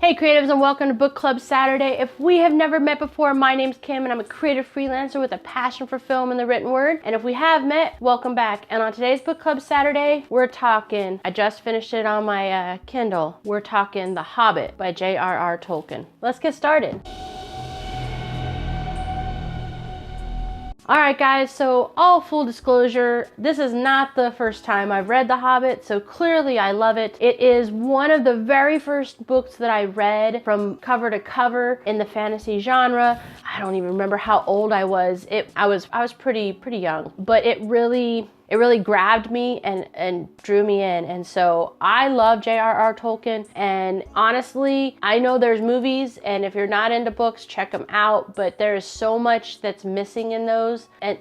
Hey creatives, and welcome to Book Club Saturday. If we have never met before, my name's Kim and I'm a creative freelancer with a passion for film and the written word. And if we have met, welcome back. And on today's Book Club Saturday, we're talking, I just finished it on my Kindle, we're talking The Hobbit by J.R.R. Tolkien. Let's get started. Alright guys, so all full disclosure, this is not the first time I've read The Hobbit, so clearly I love it. It is one of the very first books that I read from cover to cover in the fantasy genre. I don't even remember how old I was. I was pretty young, but it really grabbed me and drew me in. And so I love J.R.R. Tolkien. And honestly, I know there's movies, and if you're not into books, check them out. But there's so much that's missing in those. And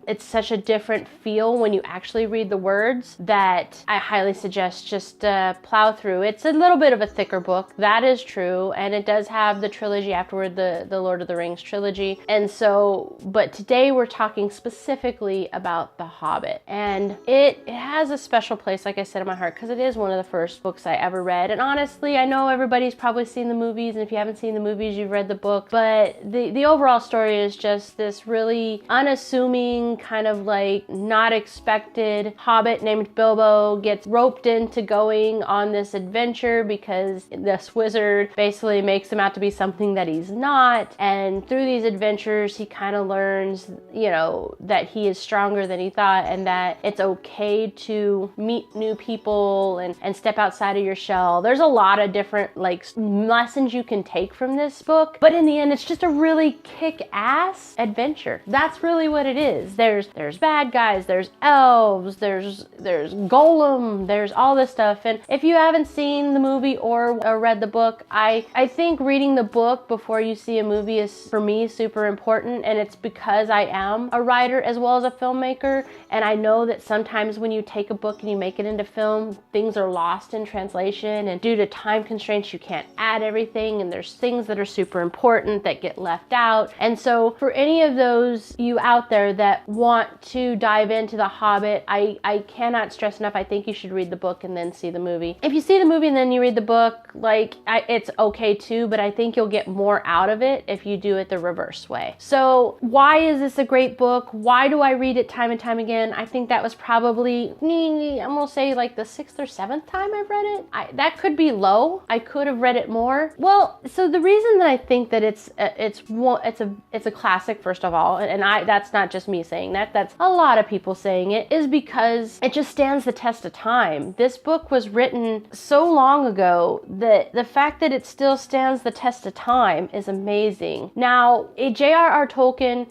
it's such a different feel when you actually read the words that I highly suggest just plow through. It's a little bit of a thicker book. That is true. And it does have the trilogy afterward, the Lord of the Rings trilogy. And so, but today we're talking specifically about The Hobbit. And it has a special place, like I said, in my heart, because it is one of the first books I ever read. And honestly, I know everybody's probably seen the movies, and if you haven't seen the movies, you've read the book. But the overall story is just this really unassuming, kind of like not expected hobbit named Bilbo gets roped into going on this adventure because this wizard basically makes him out to be something that he's not. And through these adventures, he kind of learns, you know, that he is stronger than he thought, and that it's okay to meet new people and step outside of your shell. There's a lot of different like lessons you can take from this book, but in the end, it's just a really kick-ass adventure. That's really what it is. There's bad guys, there's elves, there's Golem, there's all this stuff. And if you haven't seen the movie or read the book, I think reading the book before you see a movie is, for me, super important. And it's because I am a writer as well as a filmmaker, and I know that sometimes when you take a book and you make it into film, things are lost in translation, and due to time constraints, you can't add everything, and there's things that are super important that get left out. And so for any of those you out there that want to dive into The Hobbit, I cannot stress enough, I think you should read the book and then see the movie. If you see the movie and then you read the book, it's okay too, but I think you'll get more out of it if you do it the reverse way. So why is this a great book? Why do I read it time and time again? I think that was probably, I'm gonna say like the 6th or 7th time I've read it. That could be low. I could have read it more. Well, so the reason that I think that it's a classic, first of all, and that's not just me saying that, that's a lot of people saying it, is because it just stands the test of time. This book was written so long ago that the fact that it still stands the test of time is amazing. Now, J.R.R. Tolkien,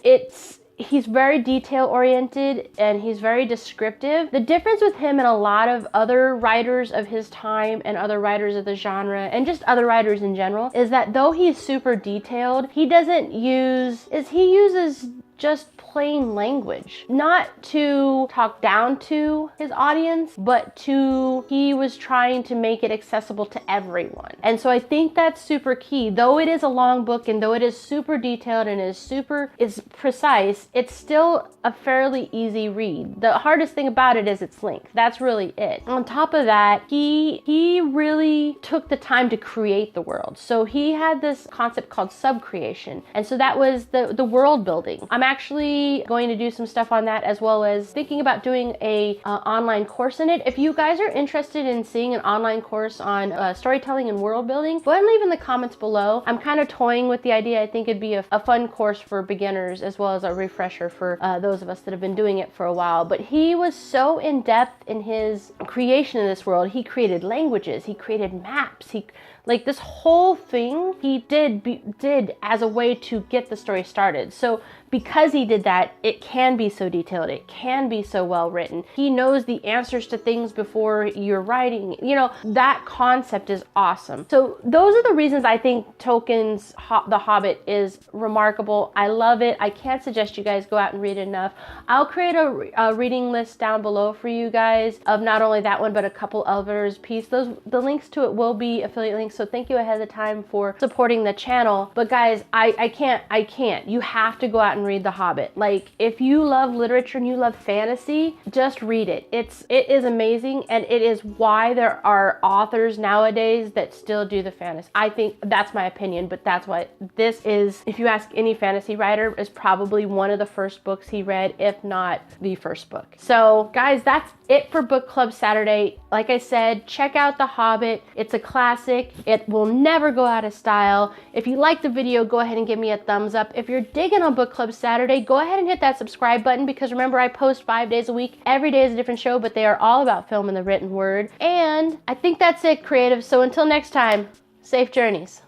he's very detail oriented and he's very descriptive. The difference with him and a lot of other writers of his time and other writers of the genre and just other writers in general is that though he's super detailed, he uses just plain language, not to talk down to his audience, but he was trying to make it accessible to everyone. And so I think that's super key. Though it is a long book and though it is super detailed and is precise, it's still a fairly easy read. The hardest thing about it is its length. That's really it. On top of that, he really took the time to create the world. So he had this concept called sub-creation. And so that was the world building. I'm actually going to do some stuff on that, as well as thinking about doing a online course in it. If you guys are interested in seeing an online course on storytelling and world building, go ahead and leave in the comments below. I'm kind of toying with the idea. I think it'd be a fun course for beginners as well as a refresher for those of us that have been doing it for a while. But he was so in depth in his creation of this world. He created languages, he created maps, like this whole thing he did as a way to get the story started. So because he did that, it can be so detailed, it can be so well written. He knows the answers to things before you're writing. You know, that concept is awesome. So those are the reasons I think Tolkien's The Hobbit is remarkable. I love it. I can't suggest you guys go out and read it enough. I'll create a reading list down below for you guys of not only that one, but a couple others. The links to it will be affiliate links everything. So thank you ahead of time for supporting the channel. But guys, I can't. You have to go out and read The Hobbit. Like, if you love literature and you love fantasy, just read it. It is amazing, and it is why there are authors nowadays that still do the fantasy. I think that's my opinion, but that's what this is. If you ask any fantasy writer, is probably one of the first books he read, if not the first book. So guys, that's it for Book Club Saturday. Like I said, check out The Hobbit. It's a classic. It will never go out of style. If you like the video, go ahead and give me a thumbs up. If you're digging on Book Club Saturday, go ahead and hit that subscribe button, because remember, I post 5 days a week. Every day is a different show, but they are all about film and the written word. And I think that's it, creative. So until next time, safe journeys.